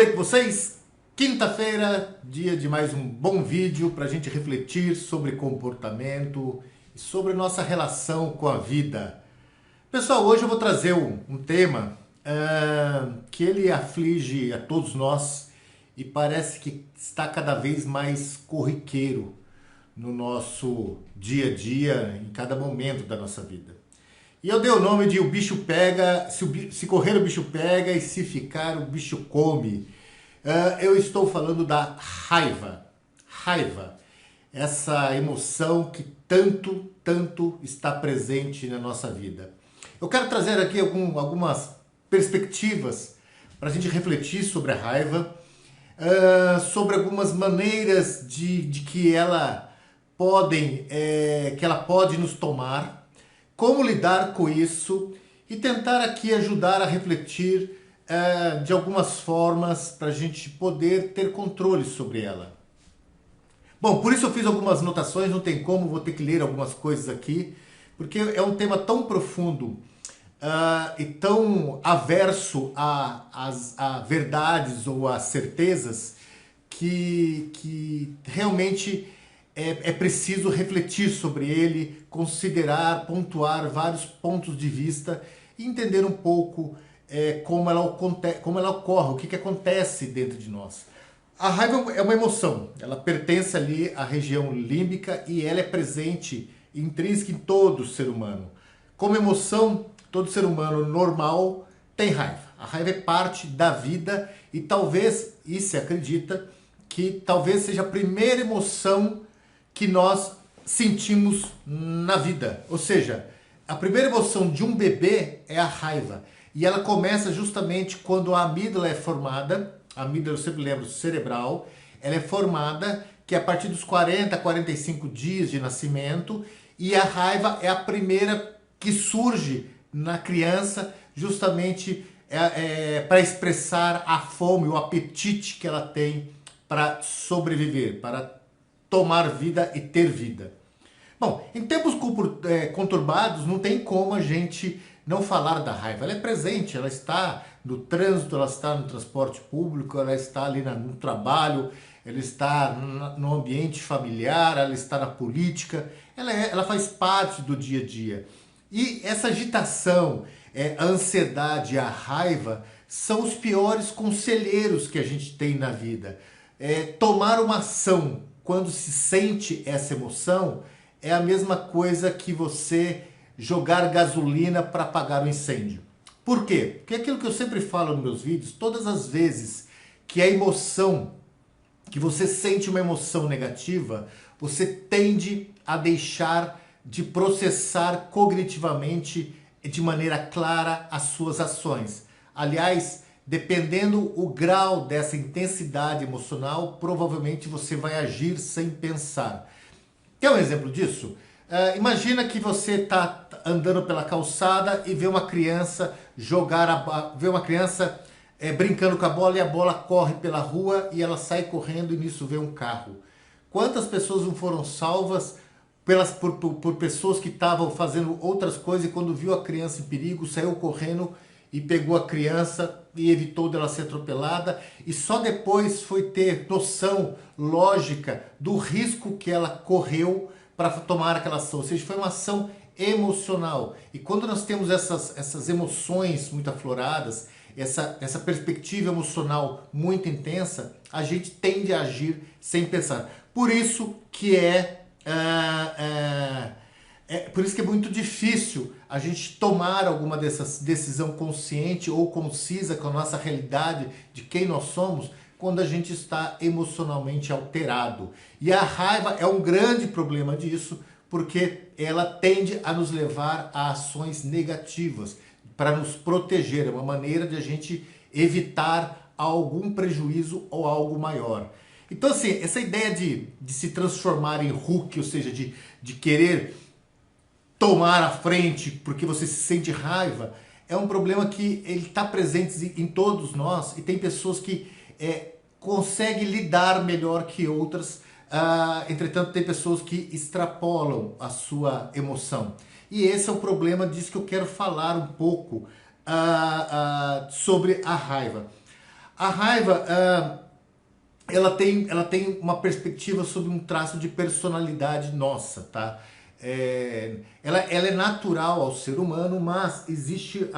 bem com vocês? Quinta-feira, dia de mais um bom vídeo para a gente refletir sobre comportamento e sobre nossa relação com a vida. Pessoal, hoje eu vou trazer um tema que ele aflige a todos nós e parece que está cada vez mais corriqueiro no nosso dia a dia, em cada momento da nossa vida. E eu dei o nome de o bicho pega, se correr o bicho pega e se ficar o bicho come. Eu estou falando da raiva. Raiva, essa emoção que tanto está presente na nossa vida. Eu quero trazer aqui algumas perspectivas para a gente refletir sobre a raiva, sobre algumas maneiras de que ela pode nos tomar, como lidar com isso e tentar aqui ajudar a refletir de algumas formas para a gente poder ter controle sobre ela. Bom, por isso eu fiz algumas anotações, não tem como, vou ter que ler algumas coisas aqui, porque é um tema tão profundo e tão averso a verdades ou a certezas que realmente é preciso refletir sobre ele, considerar, pontuar vários pontos de vista e entender um pouco como ela ocorre, o que acontece dentro de nós. A raiva é uma emoção, ela pertence ali à região límbica e ela é presente, intrínseca em todo ser humano. Como emoção, todo ser humano normal tem raiva. A raiva é parte da vida e talvez, e se acredita, que talvez seja a primeira emoção que nós sentimos na vida. Ou seja, a primeira emoção de um bebê é a raiva. E ela começa justamente quando a amígdala é formada, a amígdala, eu sempre lembro, cerebral, ela é formada, que é a partir dos 40 a 45 dias de nascimento, e a raiva é a primeira que surge na criança, justamente para expressar a fome, o apetite que ela tem para sobreviver, para tomar vida e ter vida. Bom, em tempos conturbados, não tem como a gente não falar da raiva. Ela é presente, ela está no trânsito, ela está no transporte público, ela está ali no trabalho, ela está no ambiente familiar, ela está na política, ela faz parte do dia a dia. E essa agitação, a ansiedade, a raiva, são os piores conselheiros que a gente tem na vida. Tomar uma ação quando se sente essa emoção é a mesma coisa que você jogar gasolina para apagar o incêndio. Por quê? Porque é aquilo que eu sempre falo nos meus vídeos, todas as vezes que a emoção, que você sente uma emoção negativa, você tende a deixar de processar cognitivamente de maneira clara as suas ações. Aliás, dependendo o grau dessa intensidade emocional, provavelmente você vai agir sem pensar. Quer um exemplo disso? Imagina que você está andando pela calçada e vê uma criança brincando com a bola e a bola corre pela rua e ela sai correndo e nisso vê um carro. Quantas pessoas não foram salvas por pessoas que estavam fazendo outras coisas e quando viu a criança em perigo, saiu correndo e pegou a criança e evitou dela ser atropelada e só depois foi ter noção lógica do risco que ela correu para tomar aquela ação. Ou seja, foi uma ação emocional. E quando nós temos essas emoções muito afloradas, essa perspectiva emocional muito intensa, a gente tende a agir sem pensar. Por isso que por isso que é muito difícil a gente tomar alguma dessas decisão consciente ou concisa com a nossa realidade de quem nós somos quando a gente está emocionalmente alterado. E a raiva é um grande problema disso, porque ela tende a nos levar a ações negativas para nos proteger, é uma maneira de a gente evitar algum prejuízo ou algo maior. Então assim, essa ideia de se transformar em Hulk, ou seja, de querer tomar a frente porque você se sente raiva, é um problema que ele está presente em todos nós e tem pessoas que conseguem lidar melhor que outras, entretanto tem pessoas que extrapolam a sua emoção. E esse é o problema disso que eu quero falar um pouco sobre a raiva. A raiva, ela tem uma perspectiva sobre um traço de personalidade nossa, tá? Ela é natural ao ser humano, mas existe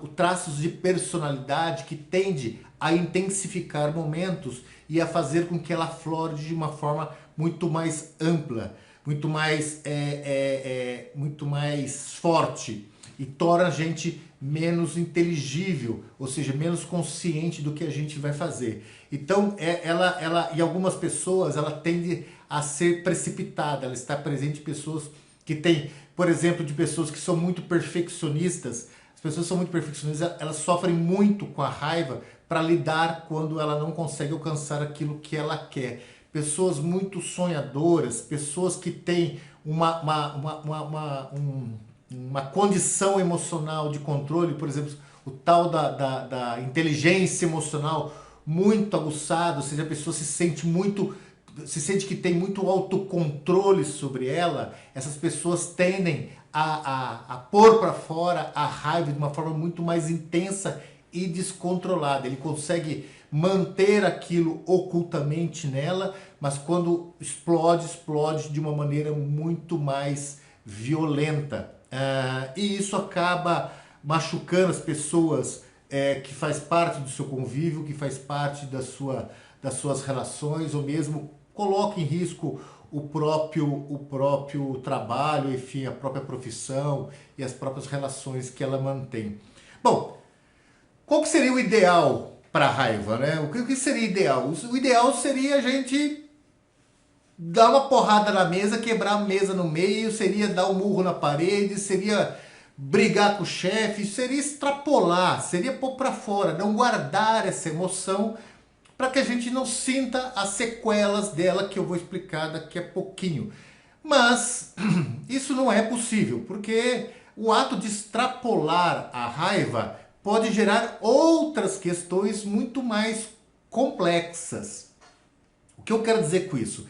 o traços de personalidade que tende a intensificar momentos e a fazer com que ela flore de uma forma muito mais ampla, muito mais forte e torna a gente menos inteligível, ou seja, menos consciente do que a gente vai fazer. Então, e algumas pessoas, ela tende a ser precipitada, ela está presente em pessoas que têm, por exemplo, de pessoas que são muito perfeccionistas. As pessoas são muito perfeccionistas, elas sofrem muito com a raiva para lidar quando ela não consegue alcançar aquilo que ela quer. Pessoas muito sonhadoras, pessoas que têm uma condição emocional de controle, por exemplo, o tal da inteligência emocional muito aguçada, ou seja, a pessoa se sente que tem muito autocontrole sobre ela. Essas pessoas tendem a pôr para fora a raiva de uma forma muito mais intensa e descontrolada. Ele consegue manter aquilo ocultamente nela, mas quando explode de uma maneira muito mais violenta. E isso acaba machucando as pessoas que faz parte do seu convívio, que faz parte das suas relações, ou mesmo coloca em risco o próprio trabalho, enfim, a própria profissão e as próprias relações que ela mantém. Bom, qual que seria o ideal para a raiva, né? O que seria ideal? O ideal seria a gente dar uma porrada na mesa, quebrar a mesa no meio, seria dar um murro na parede, seria brigar com o chefe, seria extrapolar, seria pôr para fora, não guardar essa emoção para que a gente não sinta as sequelas dela, que eu vou explicar daqui a pouquinho. Mas isso não é possível, porque o ato de extrapolar a raiva pode gerar outras questões muito mais complexas. O que eu quero dizer com isso?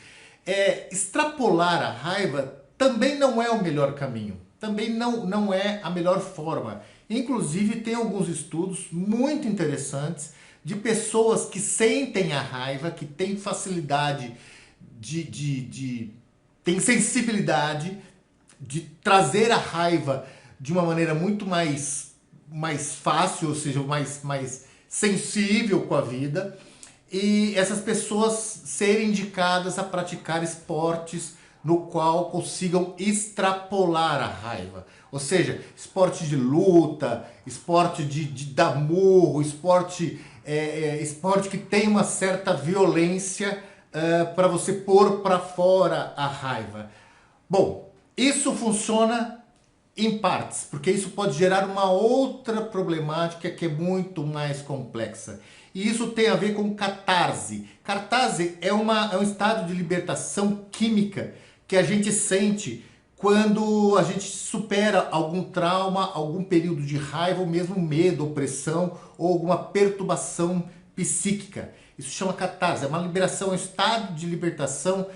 Extrapolar a raiva também não é o melhor caminho, também não é a melhor forma. Inclusive, tem alguns estudos muito interessantes de pessoas que sentem a raiva, que têm facilidade têm sensibilidade de trazer a raiva de uma maneira muito mais fácil, ou seja, mais sensível com a vida. E essas pessoas serem indicadas a praticar esportes no qual consigam extrapolar a raiva. Ou seja, esporte de luta, esporte de dar murro, esporte que tem uma certa violência para você pôr para fora a raiva. Bom, isso funciona em partes, porque isso pode gerar uma outra problemática que é muito mais complexa. E isso tem a ver com catarse. Catarse é um estado de libertação química que a gente sente quando a gente supera algum trauma, algum período de raiva, ou mesmo medo, opressão, ou alguma perturbação psíquica. Isso chama catarse, é uma liberação, é um estado de libertação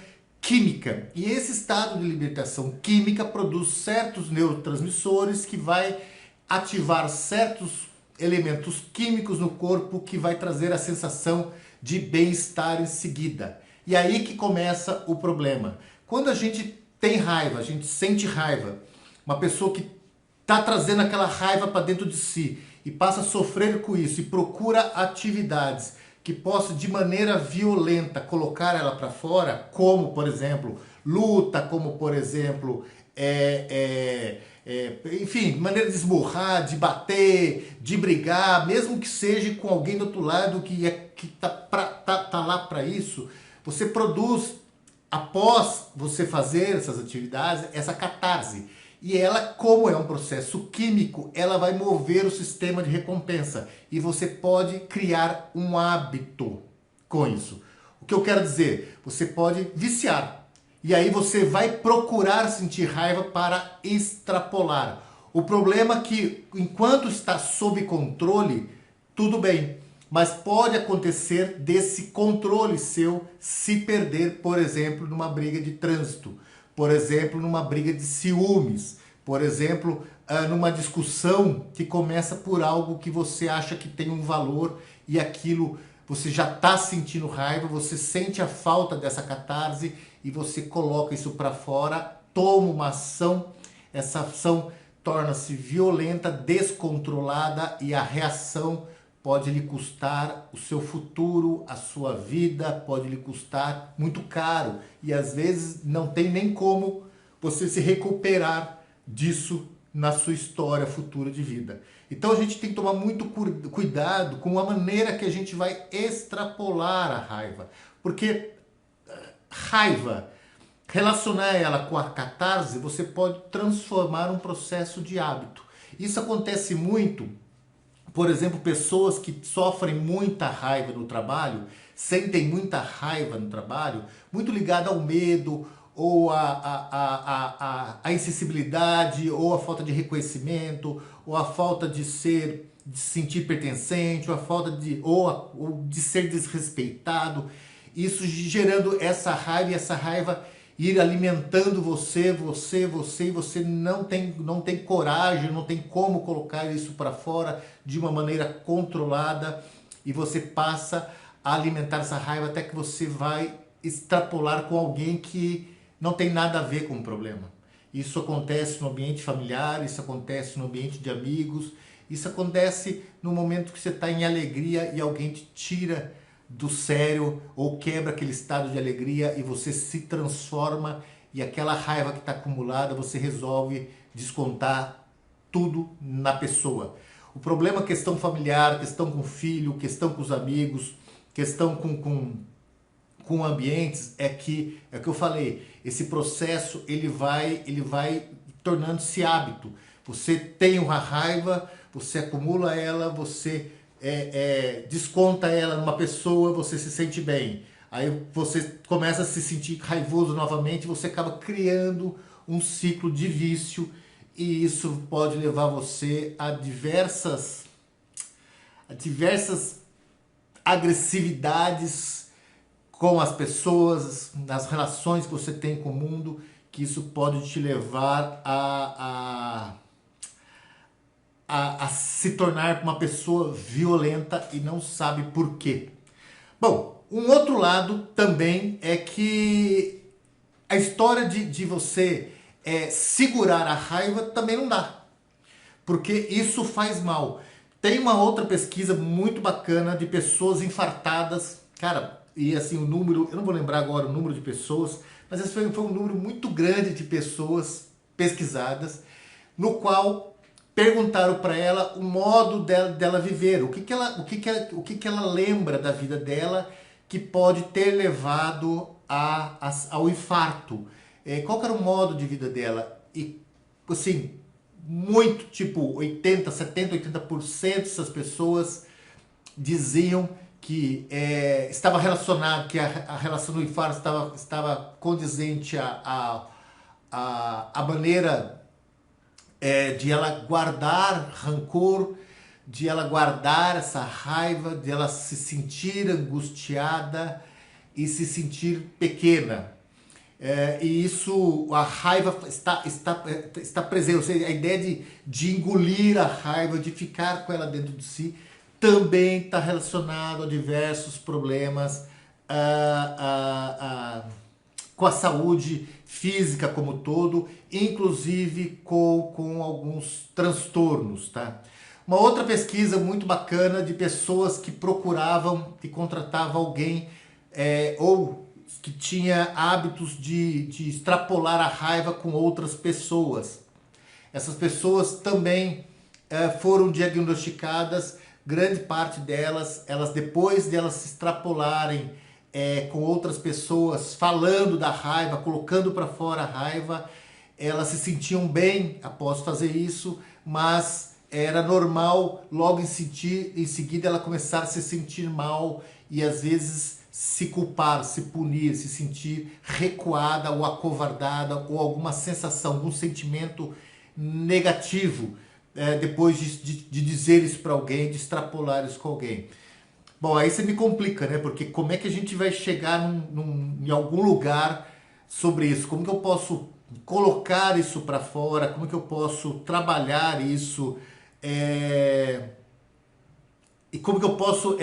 química. E esse estado de libertação química produz certos neurotransmissores que vai ativar certos elementos químicos no corpo que vai trazer a sensação de bem-estar em seguida. E aí que começa o problema. Quando a gente tem raiva, a gente sente raiva, uma pessoa que está trazendo aquela raiva para dentro de si e passa a sofrer com isso e procura atividades que possa de maneira violenta colocar ela para fora, como por exemplo luta, como por exemplo enfim, maneira de esmurrar, de bater, de brigar, mesmo que seja com alguém do outro lado que tá lá para isso, você produz, após você fazer essas atividades, essa catarse. E ela, como é um processo químico, ela vai mover o sistema de recompensa. E você pode criar um hábito com isso. O que eu quero dizer? Você pode viciar. E aí você vai procurar sentir raiva para extrapolar. O problema é que, enquanto está sob controle, tudo bem. Mas pode acontecer desse controle seu se perder, por exemplo, numa briga de trânsito. Por exemplo, numa briga de ciúmes. Por exemplo, numa discussão que começa por algo que você acha que tem um valor e aquilo você já está sentindo raiva, você sente a falta dessa catarse e você coloca isso para fora, toma uma ação, essa ação torna-se violenta, descontrolada e a reação pode lhe custar o seu futuro, a sua vida, pode lhe custar muito caro e às vezes não tem nem como você se recuperar disso na sua história futura de vida. Então a gente tem que tomar muito cuidado com a maneira que a gente vai extrapolar a raiva, porque raiva, relacionar ela com a catarse, você pode transformar um processo de hábito. Isso acontece muito, por exemplo, pessoas que sofrem muita raiva no trabalho, sentem muita raiva no trabalho, muito ligada ao medo, ou a insensibilidade, ou a falta de reconhecimento, ou a falta de se sentir pertencente, ou a falta ou de ser desrespeitado. Isso gerando essa raiva, e essa raiva ir alimentando você, e você não tem coragem, não tem como colocar isso para fora de uma maneira controlada e você passa a alimentar essa raiva até que você vai extrapolar com alguém que não tem nada a ver com o problema. Isso acontece no ambiente familiar, isso acontece no ambiente de amigos, isso acontece no momento que você está em alegria e alguém te tira do sério ou quebra aquele estado de alegria e você se transforma e aquela raiva que está acumulada você resolve descontar tudo na pessoa. O problema, questão familiar, questão com o filho, questão com os amigos, questão com ambientes, é que eu falei, esse processo ele vai tornando-se hábito. Você tem uma raiva, você acumula ela, você desconta ela numa pessoa, você se sente bem. Aí você começa a se sentir raivoso novamente, você acaba criando um ciclo de vício e isso pode levar você a diversas agressividades com as pessoas, nas relações que você tem com o mundo, que isso pode te levar a se tornar uma pessoa violenta e não sabe por quê. Bom, um outro lado também é que a história de você segurar a raiva também não dá, porque isso faz mal. Tem uma outra pesquisa muito bacana de pessoas infartadas, cara, e assim o número, eu não vou lembrar agora o número de pessoas, mas esse foi um número muito grande de pessoas pesquisadas, no qual perguntaram para ela o modo dela viver, o que ela lembra da vida dela que pode ter levado ao infarto. Qual que era o modo de vida dela? E assim, muito, tipo 80, 70, 80% dessas pessoas diziam que estava relacionado, que a relação do infarto estava condizente à maneira de ela guardar rancor, de ela guardar essa raiva, de ela se sentir angustiada e se sentir pequena. E isso, a raiva está presente, ou seja, a ideia de engolir a raiva, de ficar com ela dentro de si, também está relacionado a diversos problemas com a saúde física como todo, inclusive com alguns transtornos, tá? Uma outra pesquisa muito bacana de pessoas que procuravam, que contratavam alguém ou que tinha hábitos de extrapolar a raiva com outras pessoas. Essas pessoas também foram diagnosticadas, grande parte delas, depois de elas se extrapolarem com outras pessoas, falando da raiva, colocando para fora a raiva, elas se sentiam bem após fazer isso, mas era normal logo em seguida ela começar a se sentir mal e às vezes se culpar, se punir, se sentir recuada ou acovardada ou alguma sensação, algum sentimento negativo depois de dizer isso para alguém, de extrapolar isso com alguém. Bom, aí você me complica, né? Porque como é que a gente vai chegar em algum lugar sobre isso? Como que eu posso colocar isso para fora? Como que eu posso trabalhar isso e como que eu posso,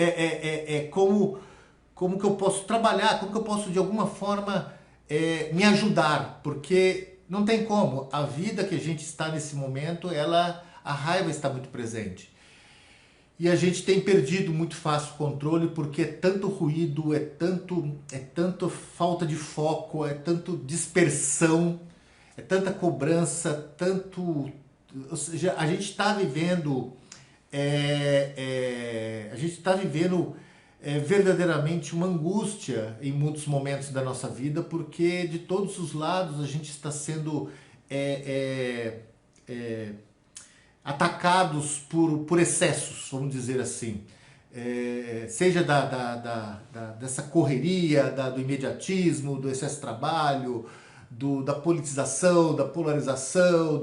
como que eu posso trabalhar, como que eu posso de alguma forma me ajudar, porque não tem como, a vida que a gente está nesse momento, a raiva está muito presente. E a gente tem perdido muito fácil o controle porque é tanto ruído, é tanto falta de foco, é tanto dispersão, é tanta cobrança, tanto, ou seja, a gente está vivendo, verdadeiramente uma angústia em muitos momentos da nossa vida, porque de todos os lados a gente está sendo é, é, é, atacados por excessos, vamos dizer assim. Seja dessa correria, do imediatismo, do excesso de trabalho, da politização, da polarização,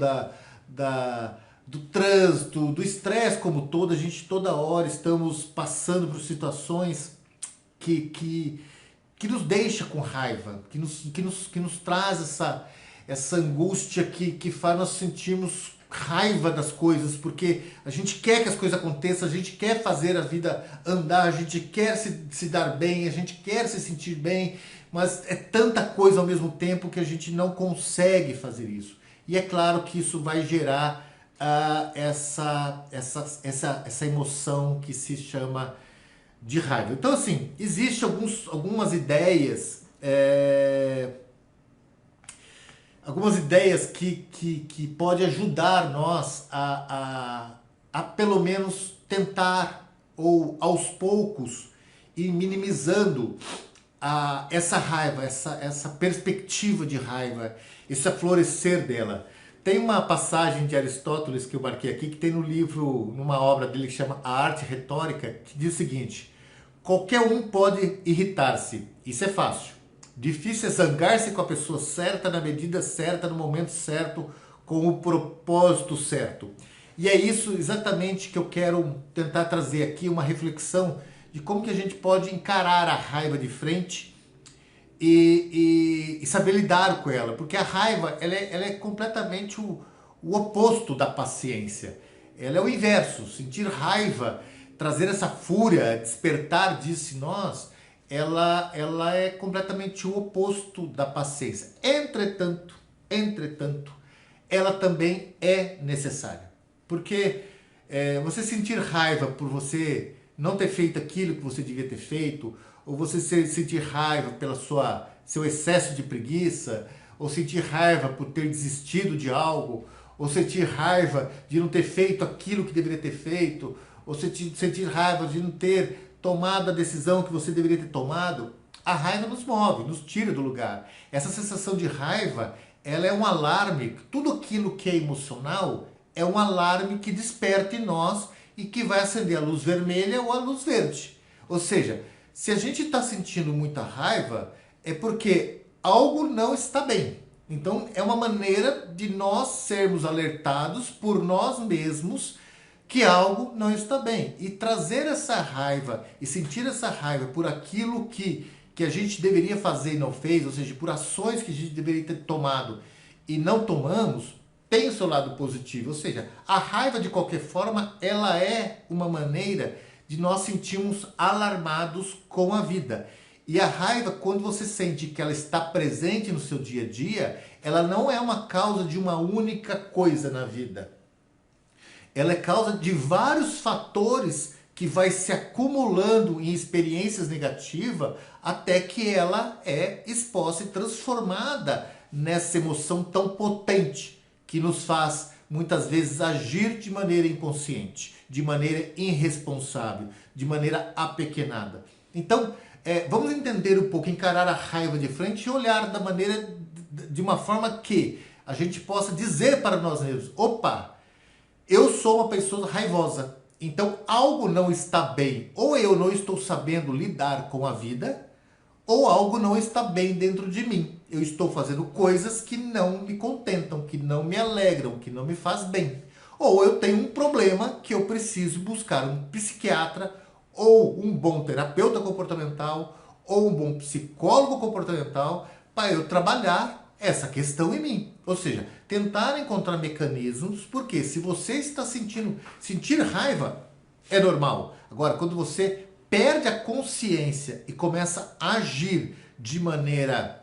do trânsito, do estresse como todo, a gente toda hora estamos passando por situações que nos deixa com raiva, que nos traz essa angústia que faz nós sentirmos raiva das coisas, porque a gente quer que as coisas aconteçam, a gente quer fazer a vida andar, a gente quer se dar bem, a gente quer se sentir bem, mas é tanta coisa ao mesmo tempo que a gente não consegue fazer isso. E é claro que isso vai gerar essa emoção que se chama de raiva. Então, assim, existem algumas ideias, que pode ajudar nós a pelo menos tentar, ou aos poucos, ir minimizando essa raiva, essa perspectiva de raiva, esse aflorescer dela. Tem uma passagem de Aristóteles que eu marquei aqui, que tem no livro, numa obra dele que chama A Arte Retórica, que diz o seguinte: qualquer um pode irritar-se, isso é fácil. Difícil é zangar-se com a pessoa certa, na medida certa, no momento certo, com o propósito certo. E é isso exatamente que eu quero tentar trazer aqui, uma reflexão de como que a gente pode encarar a raiva de frente e saber lidar com ela. Porque a raiva ela é completamente o oposto da paciência. Ela é o inverso. Sentir raiva, trazer essa fúria, despertar disso em nós, ela é completamente o oposto da paciência. Entretanto, ela também é necessária. Porque você sentir raiva por você não ter feito aquilo que você devia ter feito, ou você sentir raiva pela seu excesso de preguiça, ou sentir raiva por ter desistido de algo, ou sentir raiva de não ter feito aquilo que deveria ter feito, ou sentir raiva de não ter tomado a decisão que você deveria ter tomado, a raiva nos move, nos tira do lugar. Essa sensação de raiva, ela é um alarme. Tudo aquilo que é emocional é um alarme que desperta em nós e que vai acender a luz vermelha ou a luz verde. Ou seja, se a gente está sentindo muita raiva, é porque algo não está bem. Então, é uma maneira de nós sermos alertados por nós mesmos que algo não está bem. E trazer essa raiva e sentir essa raiva por aquilo que a gente deveria fazer e não fez, ou seja, por ações que a gente deveria ter tomado e não tomamos, tem o seu lado positivo. Ou seja, a raiva, de qualquer forma, ela é uma maneira de nós sentirmos alarmados com a vida. E a raiva, quando você sente que ela está presente no seu dia a dia, ela não é uma causa de uma única coisa na vida. Ela é causa de vários fatores que vai se acumulando em experiências negativas até que ela é exposta e transformada nessa emoção tão potente que nos faz muitas vezes agir de maneira inconsciente, de maneira irresponsável, de maneira apequenada. Então, vamos entender um pouco, encarar a raiva de frente e olhar de uma forma que a gente possa dizer para nós mesmos: opa, eu sou uma pessoa raivosa, então algo não está bem, ou eu não estou sabendo lidar com a vida, ou algo não está bem dentro de mim. Eu estou fazendo coisas que não me contentam, que não me alegram, que não me faz bem. Ou eu tenho um problema que eu preciso buscar um psiquiatra, ou um bom terapeuta comportamental, ou um bom psicólogo comportamental, para eu trabalhar essa questão em mim. Ou seja, tentar encontrar mecanismos, porque se você está sentir raiva, é normal. Agora, quando você perde a consciência e começa a agir de maneira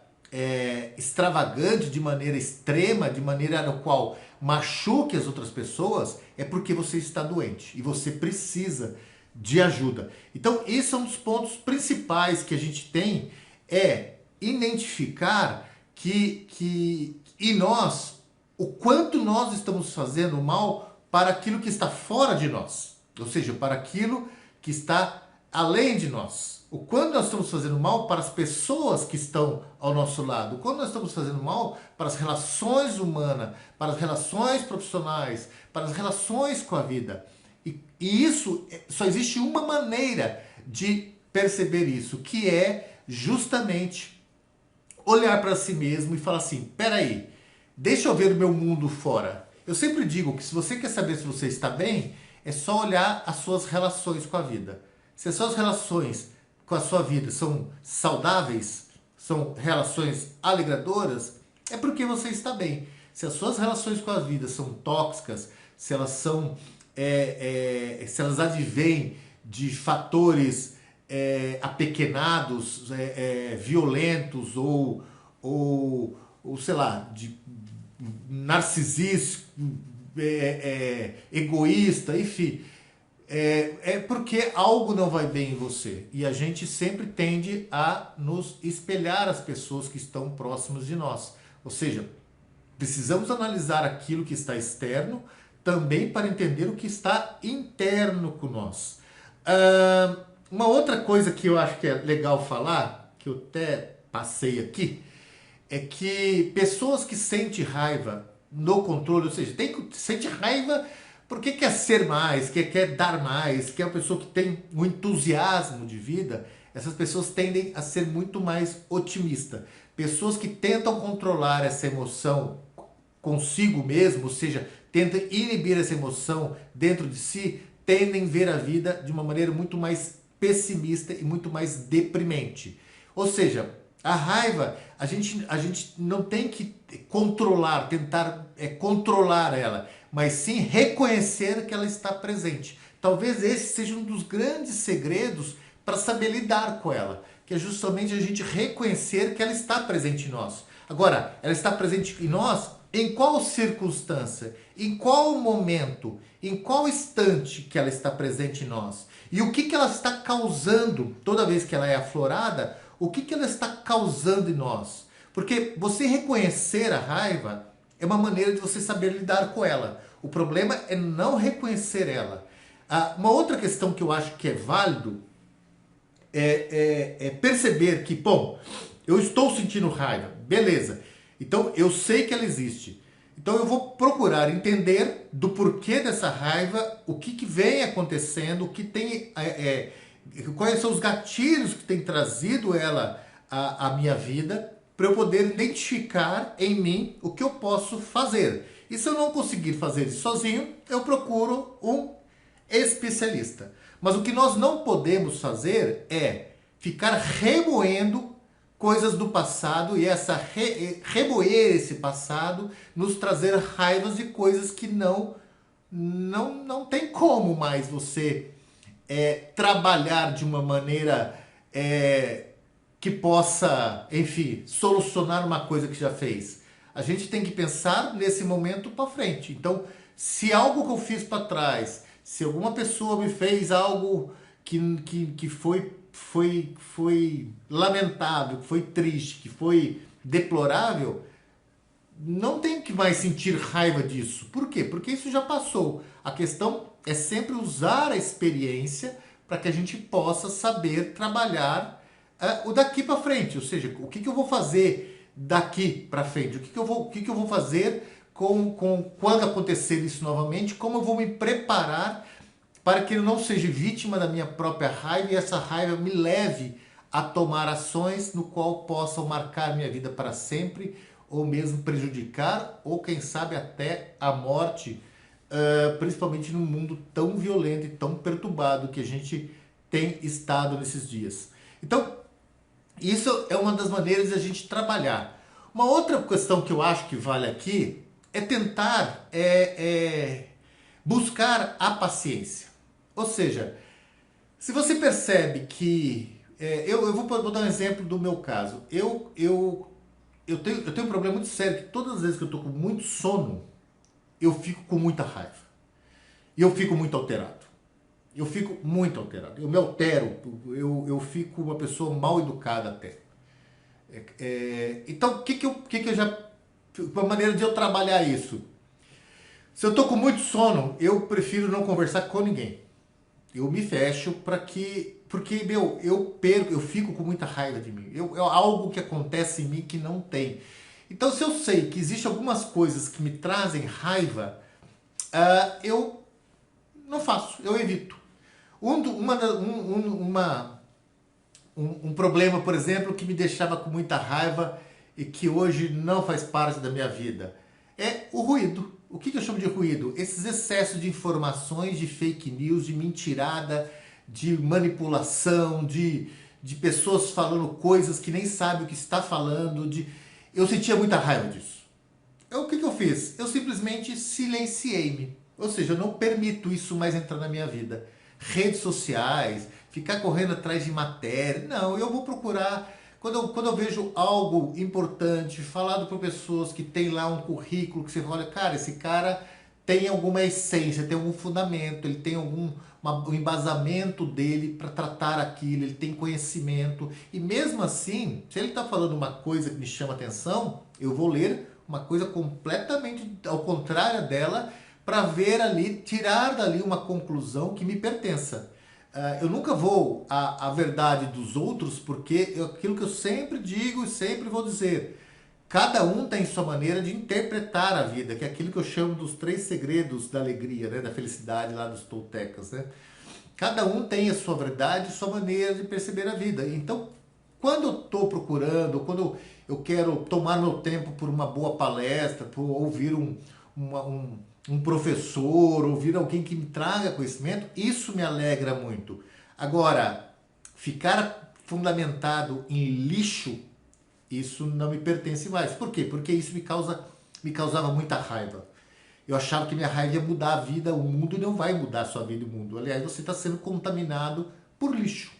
extravagante, de maneira extrema, de maneira no qual machuque as outras pessoas, é porque você está doente e você precisa de ajuda. Então, esse é um dos pontos principais que a gente tem, é identificar que em nós, o quanto nós estamos fazendo mal para aquilo que está fora de nós, ou seja, para aquilo que está além de nós. O quanto nós estamos fazendo mal para as pessoas que estão ao nosso lado, o quanto nós estamos fazendo mal para as relações humanas, para as relações profissionais, para as relações com a vida. E isso, só existe uma maneira de perceber isso, que é justamente olhar para si mesmo e falar assim, peraí, deixa eu ver o meu mundo fora. Eu sempre digo que se você quer saber se você está bem, é só olhar as suas relações com a vida. Se as suas relações com a sua vida são saudáveis, são relações alegradoras, é porque você está bem. Se as suas relações com a vida são tóxicas, se elas são, se elas advêm de fatores apequenados, violentos ou sei lá, de narcisismo, egoísta, enfim, é porque algo não vai bem em você. E a gente sempre tende a nos espelhar as pessoas que estão próximas de nós. Ou seja, precisamos analisar aquilo que está externo também para entender o que está interno com nós. Uma outra coisa que eu acho que é legal falar, que eu até passei aqui, é que pessoas que sentem raiva no controle, ou seja, sente raiva porque quer ser mais, quer dar mais, que é uma pessoa que tem um entusiasmo de vida, essas pessoas tendem a ser muito mais otimistas. Pessoas que tentam controlar essa emoção consigo mesmo, ou seja, tentam inibir essa emoção dentro de si, tendem a ver a vida de uma maneira muito mais pessimista e muito mais deprimente. Ou seja, a raiva, a gente não tem que controlar, tentar controlar ela, mas sim reconhecer que ela está presente. Talvez esse seja um dos grandes segredos para saber lidar com ela, que é justamente a gente reconhecer que ela está presente em nós. Agora, ela está presente em nós em qual circunstância, em qual momento, em qual instante que ela está presente em nós? E o que ela está causando toda vez que ela é aflorada? O que ela está causando em nós? Porque você reconhecer a raiva é uma maneira de você saber lidar com ela. O problema é não reconhecer ela. Uma outra questão que eu acho que é válido é perceber que, bom, eu estou sentindo raiva, beleza. Então eu sei que ela existe. Então eu vou procurar entender do porquê dessa raiva, o que vem acontecendo, o que tem, quais são os gatilhos que tem trazido ela à minha vida, para eu poder identificar em mim o que eu posso fazer. E se eu não conseguir fazer isso sozinho, eu procuro um especialista. Mas o que nós não podemos fazer é ficar remoendo coisas do passado e remoer esse passado nos trazer raivas de coisas que não tem como mais você trabalhar de uma maneira que possa, enfim, solucionar uma coisa que já fez. A gente tem que pensar nesse momento para frente. Então, se algo que eu fiz para trás, se alguma pessoa me fez algo que foi lamentável, que foi triste, que foi deplorável, não tem que mais sentir raiva disso. Por quê? Porque isso já passou. A questão é sempre usar a experiência para que a gente possa saber trabalhar o daqui para frente. Ou seja, o que eu vou fazer daqui para frente? O que eu vou fazer quando acontecer isso novamente? Como eu vou me preparar para que eu não seja vítima da minha própria raiva e essa raiva me leve a tomar ações no qual possam marcar minha vida para sempre, ou mesmo prejudicar, ou quem sabe até a morte, principalmente num mundo tão violento e tão perturbado que a gente tem estado nesses dias. Então, isso é uma das maneiras de a gente trabalhar. Uma outra questão que eu acho que vale aqui é tentar buscar a paciência. Ou seja, se você percebe que... eu vou dar um exemplo do meu caso. Eu tenho um problema muito sério, que todas as vezes que eu estou com muito sono, eu fico com muita raiva. E eu fico muito alterado. Eu fico muito alterado. Eu me altero, eu fico uma pessoa mal educada até. Então, o que que eu já... Uma maneira de eu trabalhar isso. Se eu tô com muito sono, eu prefiro não conversar com ninguém. Eu me fecho para que... Porque, meu, eu fico com muita raiva de mim. É algo que acontece em mim que não tem. Então, se eu sei que existem algumas coisas que me trazem raiva, eu não faço, eu evito. Um problema, por exemplo, que me deixava com muita raiva e que hoje não faz parte da minha vida é o ruído. O que eu chamo de ruído? Esses excessos de informações, de fake news, de mentirada, de manipulação, de pessoas falando coisas que nem sabem o que está falando. Eu sentia muita raiva disso. O que eu fiz? Eu simplesmente silenciei-me. Ou seja, eu não permito isso mais entrar na minha vida. Redes sociais, ficar correndo atrás de matéria. Não, eu vou procurar. Quando eu vejo algo importante falado por pessoas que tem lá um currículo, que você olha, cara, esse cara tem alguma essência, tem algum fundamento, ele tem um embasamento dele para tratar aquilo, ele tem conhecimento. E mesmo assim, se ele está falando uma coisa que me chama atenção, eu vou ler uma coisa completamente ao contrário dela para ver ali, tirar dali uma conclusão que me pertença. Eu nunca vou à verdade dos outros, porque aquilo que eu sempre digo e sempre vou dizer, cada um tem sua maneira de interpretar a vida, que é aquilo que eu chamo dos 3 segredos da alegria, né, da felicidade lá dos toltecas, né? Cada um tem a sua verdade, sua maneira de perceber a vida. Então, quando eu estou procurando, quando eu quero tomar meu tempo por uma boa palestra, por ouvir um professor, ouvir alguém que me traga conhecimento, isso me alegra muito. Agora, ficar fundamentado em lixo, isso não me pertence mais. Por quê? Porque isso me causava muita raiva. Eu achava que minha raiva ia mudar a vida, o mundo, e não vai mudar a sua vida e o mundo. Aliás, você está sendo contaminado por lixo.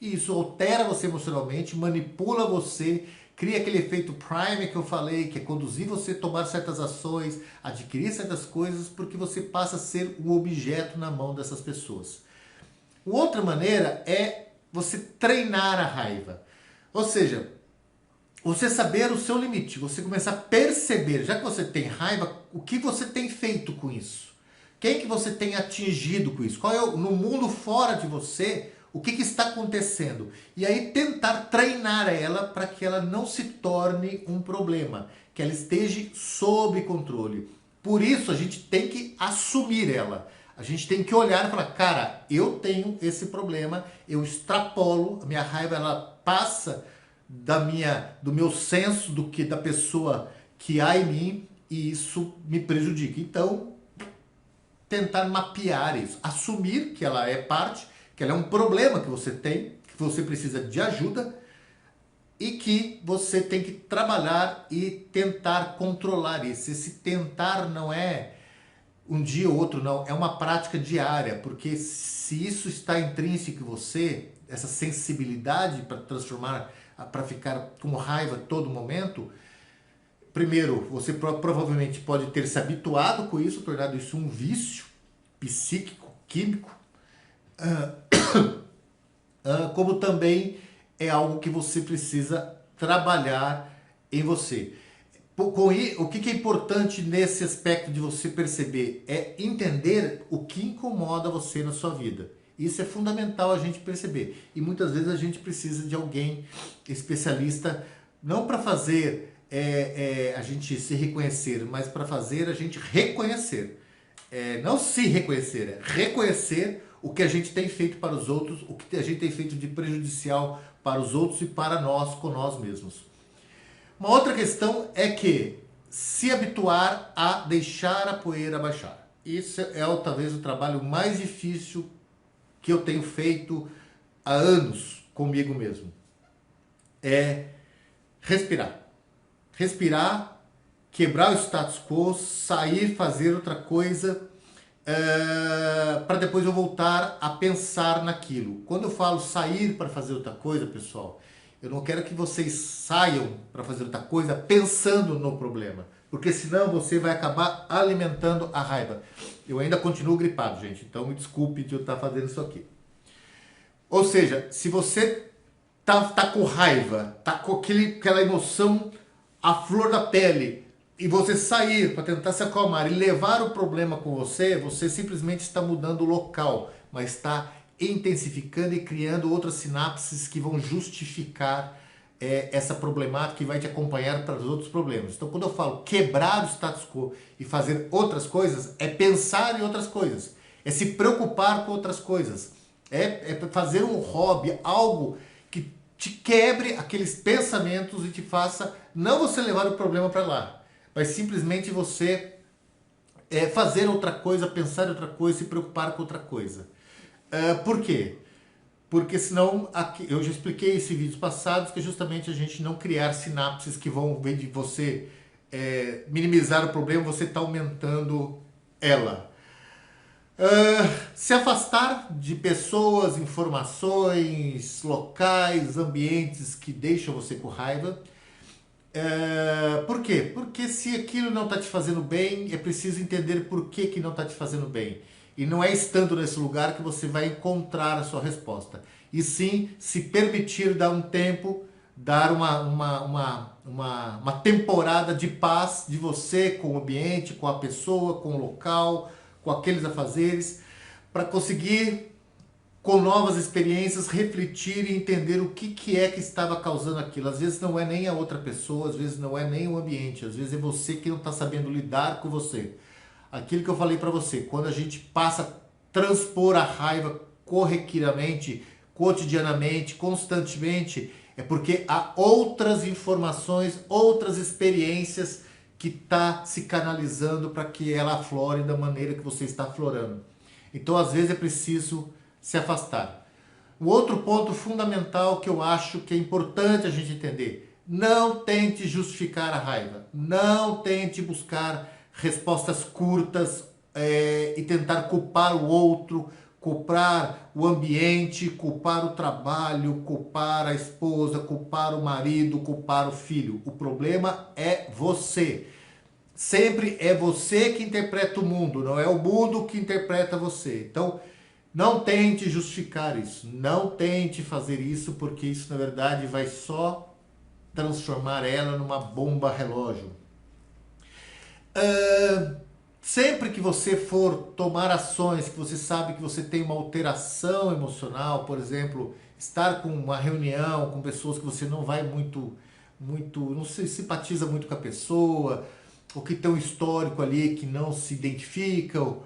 E isso altera você emocionalmente, manipula você, cria aquele efeito prime que eu falei, que é conduzir você a tomar certas ações, adquirir certas coisas, porque você passa a ser um objeto na mão dessas pessoas. Outra maneira é você treinar a raiva. Ou seja, você saber o seu limite, você começar a perceber, já que você tem raiva, o que você tem feito com isso? Quem que você tem atingido com isso? Qual é no mundo fora de você, o que está acontecendo? E aí tentar treinar ela para que ela não se torne um problema, que ela esteja sob controle. Por isso a gente tem que assumir ela. A gente tem que olhar e falar, cara, eu tenho esse problema, eu extrapolo, a minha raiva ela passa do meu senso da pessoa que há em mim, e isso me prejudica. Então, tentar mapear isso, assumir que ela é parte, que ela é um problema que você tem, que você precisa de ajuda e que você tem que trabalhar e tentar controlar isso. Esse tentar não é um dia ou outro, não, é uma prática diária, porque se isso está intrínseco em você, essa sensibilidade para transformar, para ficar com raiva todo momento, primeiro, você provavelmente pode ter se habituado com isso, tornado isso um vício psíquico, químico, como também é algo que você precisa trabalhar em você. O que é importante nesse aspecto de você perceber é entender o que incomoda você na sua vida. Isso é fundamental a gente perceber. E muitas vezes a gente precisa de alguém especialista, não para fazer a gente se reconhecer, mas para fazer a gente reconhecer. Não se reconhecer, é reconhecer o que a gente tem feito para os outros, o que a gente tem feito de prejudicial para os outros e para nós, com nós mesmos. Uma outra questão é que se habituar a deixar a poeira baixar. Isso é talvez o trabalho mais difícil que eu tenho feito há anos comigo mesmo. É respirar. Respirar, quebrar o status quo, sair, fazer outra coisa para depois eu voltar a pensar naquilo. Quando eu falo sair para fazer outra coisa, pessoal, eu não quero que vocês saiam para fazer outra coisa pensando no problema, porque senão você vai acabar alimentando a raiva. Eu ainda continuo gripado, gente, então me desculpe de eu estar fazendo isso aqui. Ou seja, se você tá com raiva, tá com aquela emoção à flor da pele, e você sair para tentar se acalmar e levar o problema com você, você simplesmente está mudando o local, mas está intensificando e criando outras sinapses que vão justificar essa problemática e vai te acompanhar para os outros problemas. Então, quando eu falo quebrar o status quo e fazer outras coisas, é pensar em outras coisas, é se preocupar com outras coisas, é fazer um hobby, algo que te quebre aqueles pensamentos e te faça não você levar o problema para lá, mas simplesmente você fazer outra coisa, pensar em outra coisa, se preocupar com outra coisa. Por quê? Porque senão, aqui, eu já expliquei isso em vídeos passados, que é justamente a gente não criar sinapses que vão, em vez de você minimizar o problema, você está aumentando ela. Se afastar de pessoas, informações, locais, ambientes que deixam você com raiva. Por quê? Porque se aquilo não está te fazendo bem, é preciso entender por que, que não está te fazendo bem. E não é estando nesse lugar que você vai encontrar a sua resposta. E sim, se permitir dar um tempo, dar uma temporada de paz de você com o ambiente, com a pessoa, com o local, com aqueles afazeres, para conseguir, com novas experiências, refletir e entender o que é que estava causando aquilo. Às vezes não é nem a outra pessoa, às vezes não é nem o ambiente, às vezes é você que não está sabendo lidar com você. Aquilo que eu falei para você, quando a gente passa a transpor a raiva corriqueiramente, cotidianamente, constantemente, é porque há outras informações, outras experiências que está se canalizando para que ela aflore da maneira que você está aflorando. Então, às vezes, é preciso se afastar. Um outro ponto fundamental que eu acho que é importante a gente entender: não tente justificar a raiva, não tente buscar respostas curtas e tentar culpar o outro, culpar o ambiente, culpar o trabalho, culpar a esposa, culpar o marido, culpar o filho. O problema é você. Sempre é você que interpreta o mundo, não é o mundo que interpreta você. Então, não tente justificar isso, não tente fazer isso, porque isso na verdade vai só transformar ela numa bomba relógio. Sempre que você for tomar ações, que você sabe que você tem uma alteração emocional, por exemplo, estar com uma reunião com pessoas que você não vai não se simpatiza muito com a pessoa, ou que tem um histórico ali que não se identificam,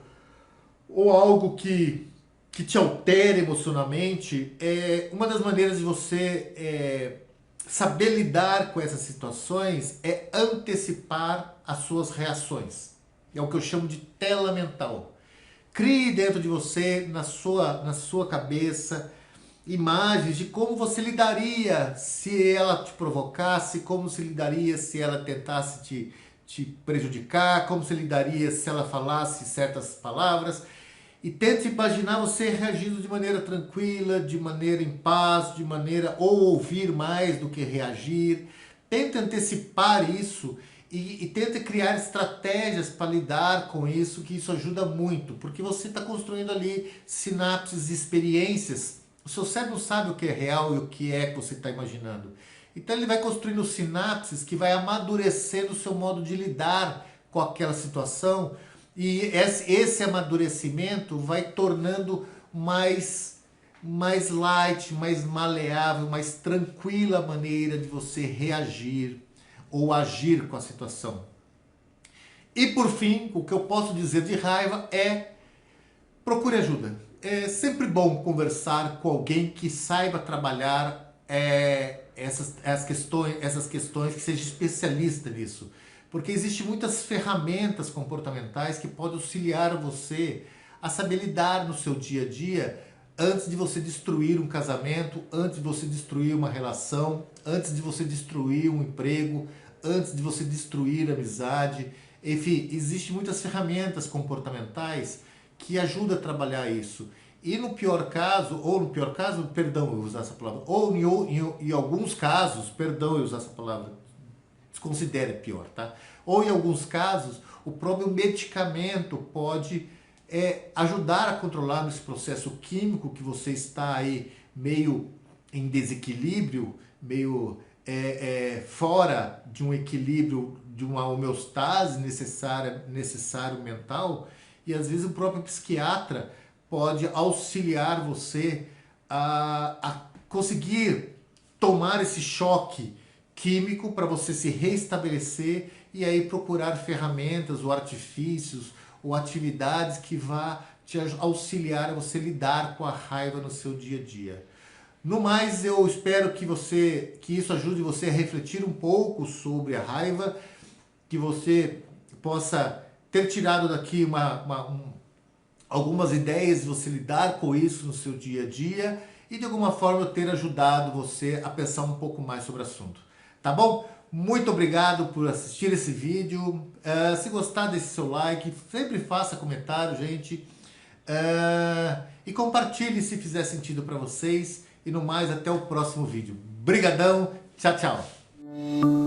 ou algo que te altera emocionalmente, uma das maneiras de você saber lidar com essas situações é antecipar as suas reações. É o que eu chamo de tela mental. Crie dentro de você, na sua cabeça, imagens de como você lidaria se ela te provocasse, como se lidaria se ela tentasse te prejudicar, como se lidaria se ela falasse certas palavras. E tente imaginar você reagindo de maneira tranquila, de maneira em paz, de maneira ou ouvir mais do que reagir. Tente antecipar isso e tente criar estratégias para lidar com isso, que isso ajuda muito, porque você está construindo ali sinapses e experiências. O seu cérebro sabe o que é real e o que é que você está imaginando. Então ele vai construindo sinapses que vai amadurecendo o seu modo de lidar com aquela situação. E esse amadurecimento vai tornando mais light, mais maleável, mais tranquila a maneira de você reagir ou agir com a situação. E por fim, o que eu posso dizer de raiva é: procure ajuda. É sempre bom conversar com alguém que saiba trabalhar essas questões, que seja especialista nisso. Porque existem muitas ferramentas comportamentais que podem auxiliar você a saber lidar no seu dia a dia antes de você destruir um casamento, antes de você destruir uma relação, antes de você destruir um emprego, antes de você destruir a amizade. Enfim, existem muitas ferramentas comportamentais que ajuda a trabalhar isso. E no pior caso, perdão eu usar essa palavra, ou em alguns casos, perdão eu usar essa palavra, desconsidere pior, tá? Ou em alguns casos, o próprio medicamento pode ajudar a controlar esse processo químico que você está aí meio em desequilíbrio, meio fora de um equilíbrio, de uma homeostase necessário mental, e às vezes o próprio psiquiatra pode auxiliar você a conseguir tomar esse choque químico para você se restabelecer e aí procurar ferramentas ou artifícios ou atividades que vá te auxiliar a você lidar com a raiva no seu dia a dia. No mais, eu espero que isso ajude você a refletir um pouco sobre a raiva, que você possa ter tirado daqui algumas ideias de você lidar com isso no seu dia a dia e de alguma forma ter ajudado você a pensar um pouco mais sobre o assunto. Tá bom? Muito obrigado por assistir esse vídeo. Se gostar, deixe seu like, sempre faça comentário, gente. E compartilhe se fizer sentido para vocês. E no mais, até o próximo vídeo. Brigadão, tchau, tchau.